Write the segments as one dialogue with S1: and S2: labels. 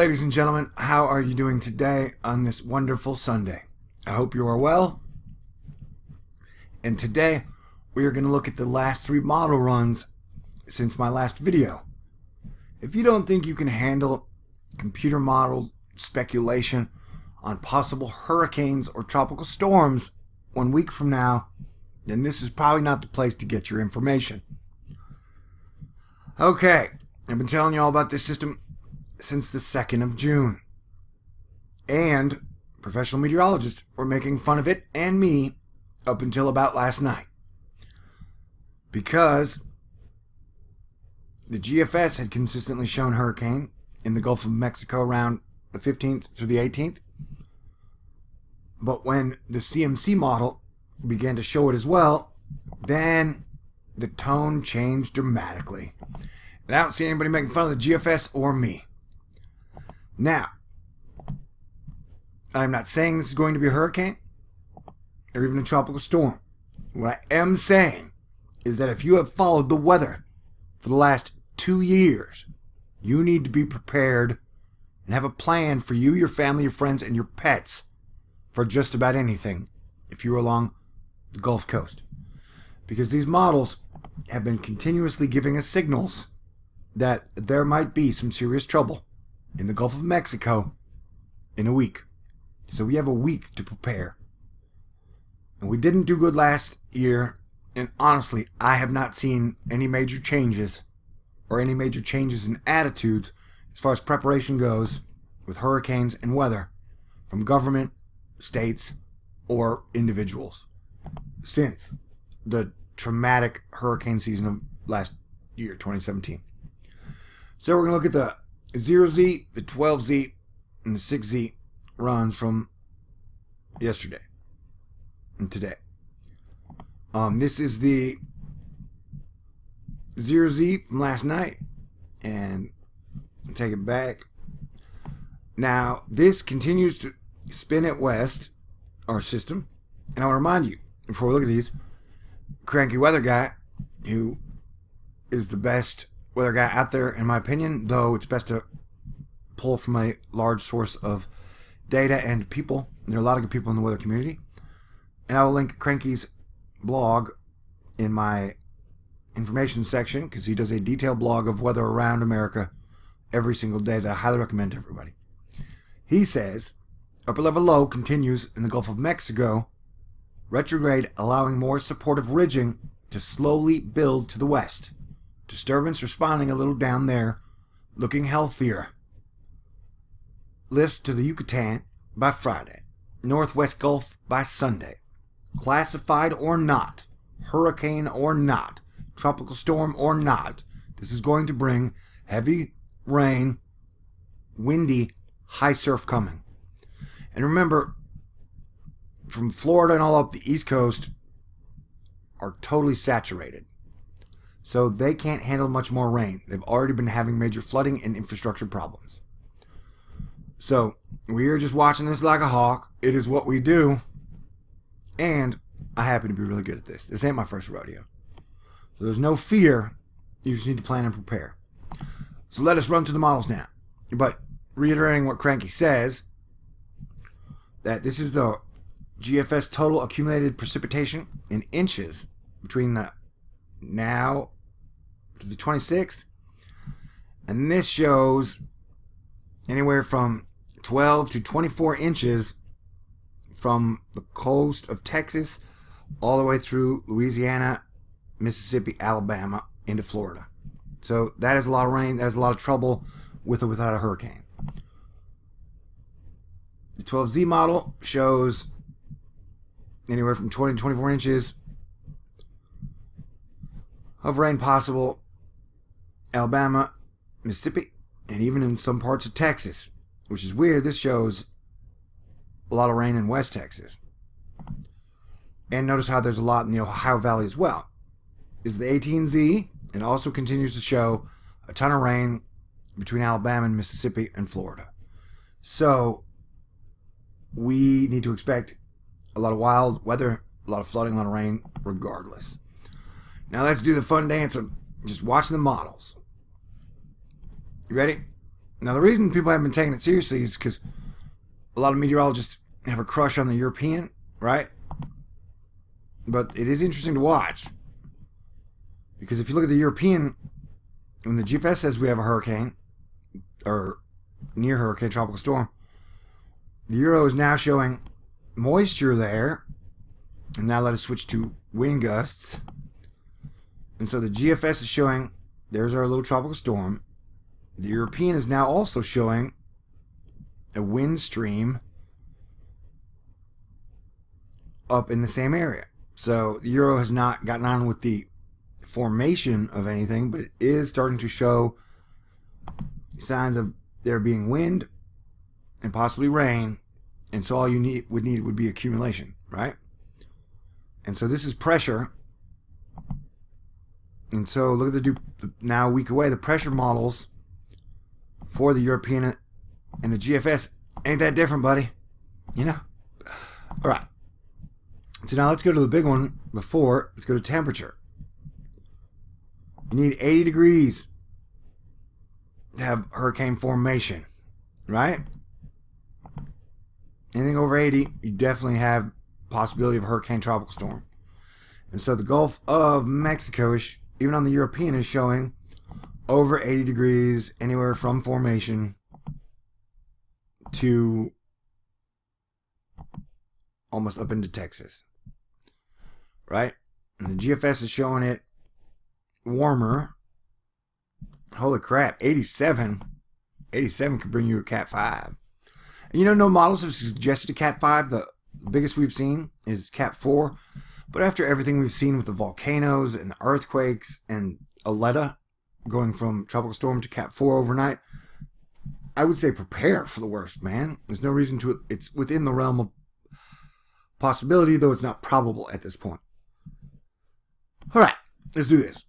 S1: Ladies and gentlemen, how are you doing today on this wonderful Sunday? I hope you are well. And today, we are going to look at the last 3 model runs since my last video. If you don't think you can handle computer model speculation on possible hurricanes or tropical storms 1 week from now, then this is probably not the place to get your information. Okay, I've been telling you all about this system since the 2nd of June. And professional meteorologists were making fun of it and me up until about last night. Because the GFS had consistently shown hurricane in the Gulf of Mexico around the 15th through the 18th. But when the CMC model began to show it as well, then the tone changed dramatically. And I don't see anybody making fun of the GFS or me. Now, I'm not saying this is going to be a hurricane or even a tropical storm. What I am saying is that if you have followed the weather for the last 2 years, you need to be prepared and have a plan for you, your family, your friends, and your pets for just about anything if you're along the Gulf Coast. Because these models have been continuously giving us signals that there might be some serious trouble in the Gulf of Mexico in a week. So we have a week to prepare. And we didn't do good last year, and honestly, I have not seen any major changes or any major changes in attitudes as far as preparation goes with hurricanes and weather from government, states, or individuals since the traumatic hurricane season of last year, 2017. So we're going to look at the 0Z, the 12Z, and the 6Z runs from yesterday and today. This is the 0Z from last night, and I'll take it back. Now, this continues to spin at west, our system, and I want to remind you, before we look at these, CrankyWXguy, who is the best weather guy out there, in my opinion, though it's best to pull from a large source of data and people. There are a lot of good people in the weather community. And I will link Cranky's blog in my information section because he does a detailed blog of weather around America every single day that I highly recommend to everybody. He says, upper level low continues in the Gulf of Mexico, retrograde allowing more supportive ridging to slowly build to the west. Disturbance responding a little down there, looking healthier. Lifts to the Yucatan by Friday. Northwest Gulf by Sunday. Classified or not, hurricane or not, tropical storm or not, this is going to bring heavy rain, windy, high surf coming. And remember, from Florida and all up the East Coast are totally saturated. So they can't handle much more rain. They've already been having major flooding and infrastructure problems. So we are just watching this like a hawk. It is what we do. And I happen to be really good at this. This ain't my first rodeo. So there's no fear. You just need to plan and prepare. So let us run through the models now. But reiterating what Cranky says, that this is the GFS total accumulated precipitation in inches between the now to the 26th, and this shows anywhere from 12 to 24 inches from the coast of Texas all the way through Louisiana, Mississippi, Alabama, into Florida. So that is a lot of rain. That is a lot of trouble with or without a hurricane. The 12Z model shows anywhere from 20 to 24 inches of rain possible, Alabama, Mississippi, and even in some parts of Texas, which is weird. This shows a lot of rain in West Texas. And notice how there's a lot in the Ohio Valley as well. This is the 18Z, and also continues to show a ton of rain between Alabama and Mississippi and Florida. So we need to expect a lot of wild weather, a lot of flooding, a lot of rain, regardless. Now let's do the fun dance of just watching the models. You ready? Now, the reason people haven't been taking it seriously is because a lot of meteorologists have a crush on the European, right? But it is interesting to watch. Because if you look at the European, when the GFS says we have a hurricane, or near hurricane, tropical storm, the Euro is now showing moisture there. And now let us switch to wind gusts. And so the GFS is showing, there's our little tropical storm. The European is now also showing a wind stream up in the same area. So the Euro has not gotten on with the formation of anything, but it is starting to show signs of there being wind and possibly rain. And so all you would need would be accumulation, right? And so this is pressure. And so look at now a week away, the pressure models for the European and the GFS ain't that different, buddy. You know? All right. So now let's go to the big one before. Let's go to temperature. You need 80 degrees to have hurricane formation, right? Anything over 80, you definitely have possibility of a hurricane tropical storm. And so the Gulf of Mexico, even on the European, is showing over 80 degrees anywhere from formation to almost up into Texas, right? And the GFS is showing it warmer. Holy crap, 87. 87 could bring you a Cat 5. And no models have suggested a Cat 5. The biggest we've seen is Cat 4. But after everything we've seen with the volcanoes and the earthquakes and Aletta going from tropical storm to Cat 4 overnight, I would say prepare for the worst, man. There's no reason to. It's within the realm of possibility, though it's not probable at this point. All right, let's do this.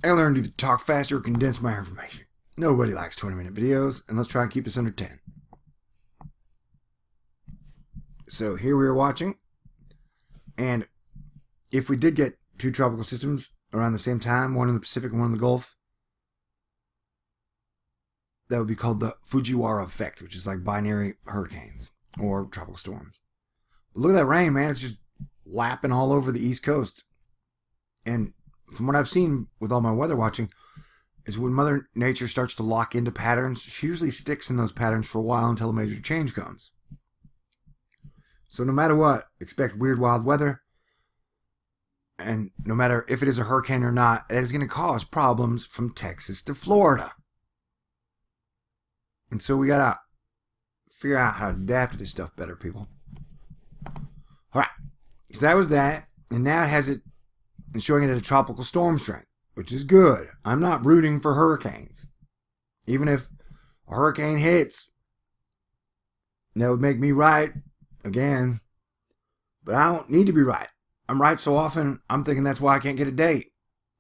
S1: I learned to either talk faster or condense my information. Nobody likes 20-minute videos, and let's try and keep this under 10. So here we are watching, and if we did get two tropical systems around the same time, one in the Pacific and one in the Gulf, that would be called the Fujiwara effect, which is like binary hurricanes or tropical storms. But look at that rain, man. It's just lapping all over the East Coast. And from what I've seen with all my weather watching, is when Mother Nature starts to lock into patterns, she usually sticks in those patterns for a while until a major change comes. So no matter what, expect weird, wild weather. And no matter if it is a hurricane or not, it is going to cause problems from Texas to Florida. And so we got to figure out how to adapt to this stuff better, people. All right. So that was that. And now it has it and showing it at a tropical storm strength, which is good. I'm not rooting for hurricanes. Even if a hurricane hits, that would make me right again. But I don't need to be right. I'm right so often, I'm thinking that's why I can't get a date.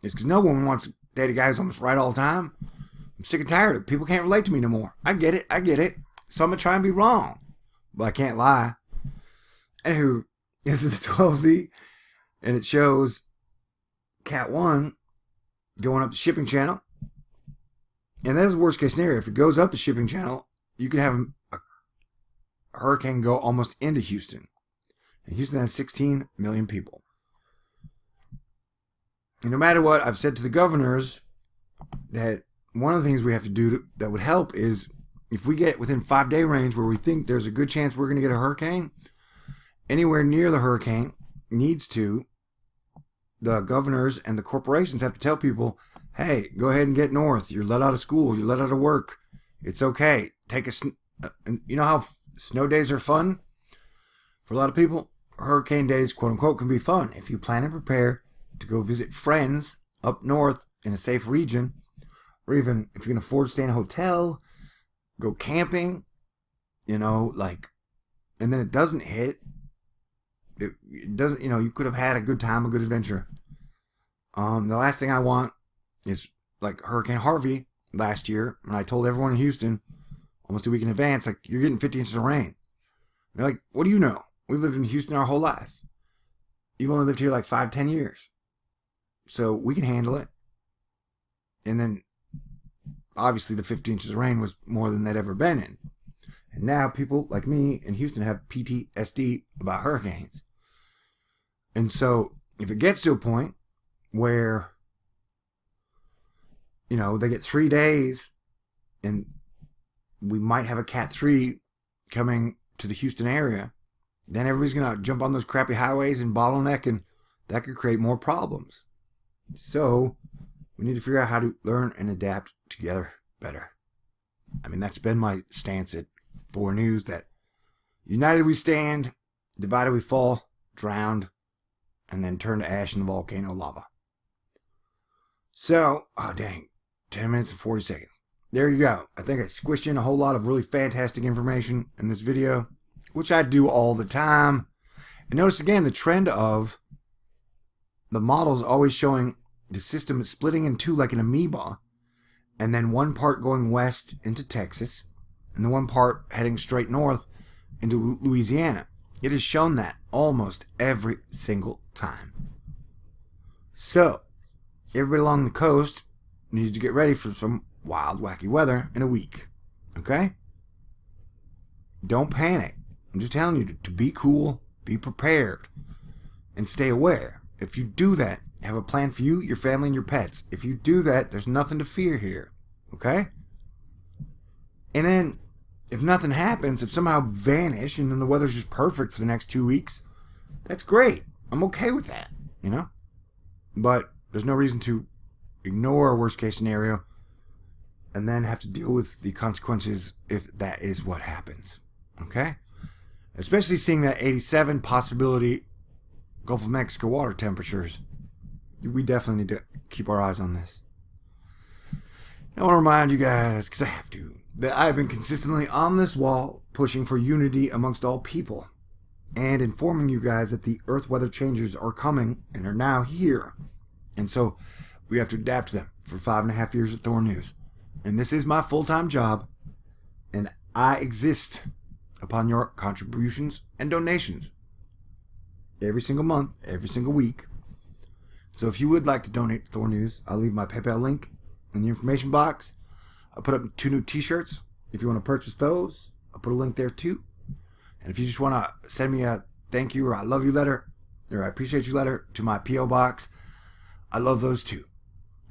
S1: It's because no one wants to date a guy who's almost right all the time. I'm sick and tired of it. People can't relate to me no more. I get it. So I'm going to try and be wrong. But I can't lie. Anywho, this is the 12Z. And it shows Cat 1 going up the shipping channel. And that is the worst case scenario. If it goes up the shipping channel, you could have a hurricane go almost into Houston. And Houston has 16 million people. And no matter what, I've said to the governors that one of the things we have to do that would help is if we get within 5-day range where we think there's a good chance we're going to get a hurricane, anywhere near the hurricane the governors and the corporations have to tell people, hey, go ahead and get north. You're let out of school. You're let out of work. It's okay. You know how snow days are fun? For a lot of people, hurricane days, quote unquote, can be fun if you plan and prepare to go visit friends up north in a safe region, or even if you can afford to stay in a hotel, go camping, and then it doesn't hit. It doesn't, you could have had a good time, a good adventure. The last thing I want is like Hurricane Harvey last year, when I told everyone in Houston almost a week in advance, like, you're getting 50 inches of rain. They're like, what do you know? We've lived in Houston our whole life. You've only lived here like 5-10 years. So we can handle it. And then obviously the 50 inches of rain was more than they'd ever been in. And now people like me in Houston have PTSD about hurricanes. And so if it gets to a point where, they get 3 days and we might have a Cat 3 coming to the Houston area, then everybody's going to jump on those crappy highways and bottleneck, and that could create more problems. So we need to figure out how to learn and adapt together better. I mean, that's been my stance at THORnews, that united we stand, divided we fall, drowned, and then turn to ash in the volcano lava. So, 10 minutes and 40 seconds. There you go. I think I squished in a whole lot of really fantastic information in this video, which I do all the time. And notice again the trend of the models always showing the system splitting in two like an amoeba, and then one part going west into Texas, and the one part heading straight north into Louisiana. It has shown that almost every single time. So, everybody along the coast needs to get ready for some wild, wacky weather in a week. Okay? Don't panic. I'm just telling you to be cool, be prepared, and stay aware. If you do that, have a plan for you, your family, and your pets. If you do that, there's nothing to fear here. Okay? And then, if nothing happens, if somehow vanish and then the weather's just perfect for the next 2 weeks, that's great. I'm okay with that, But there's no reason to ignore a worst case scenario and then have to deal with the consequences if that is what happens. Okay? Especially seeing that 87 possibility Gulf of Mexico water temperatures. We definitely need to keep our eyes on this. I want to remind you guys, because I have to, that I've been consistently on this wall pushing for unity amongst all people and informing you guys that the Earth weather changes are coming and are now here. And so we have to adapt to them for 5.5 years at THORnews. And this is my full-time job, and I exist upon your contributions and donations every single month, every single week. So if you would like to donate to THORnews, I'll leave my PayPal link in the information box. I'll put up 2 new T-shirts. If you want to purchase those, I'll put a link there too. And if you just want to send me a thank you or I love you letter, or I appreciate you letter to my P.O. box, I love those too.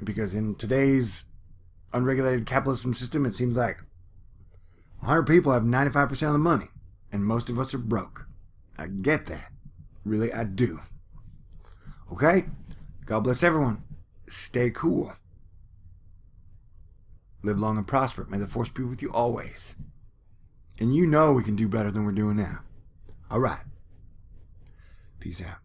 S1: Because in today's unregulated capitalism system, it seems like 100 people have 95% of the money, and most of us are broke. I get that. Really, I do. Okay? God bless everyone. Stay cool. Live long and prosper. May the force be with you always. And we can do better than we're doing now. All right. Peace out.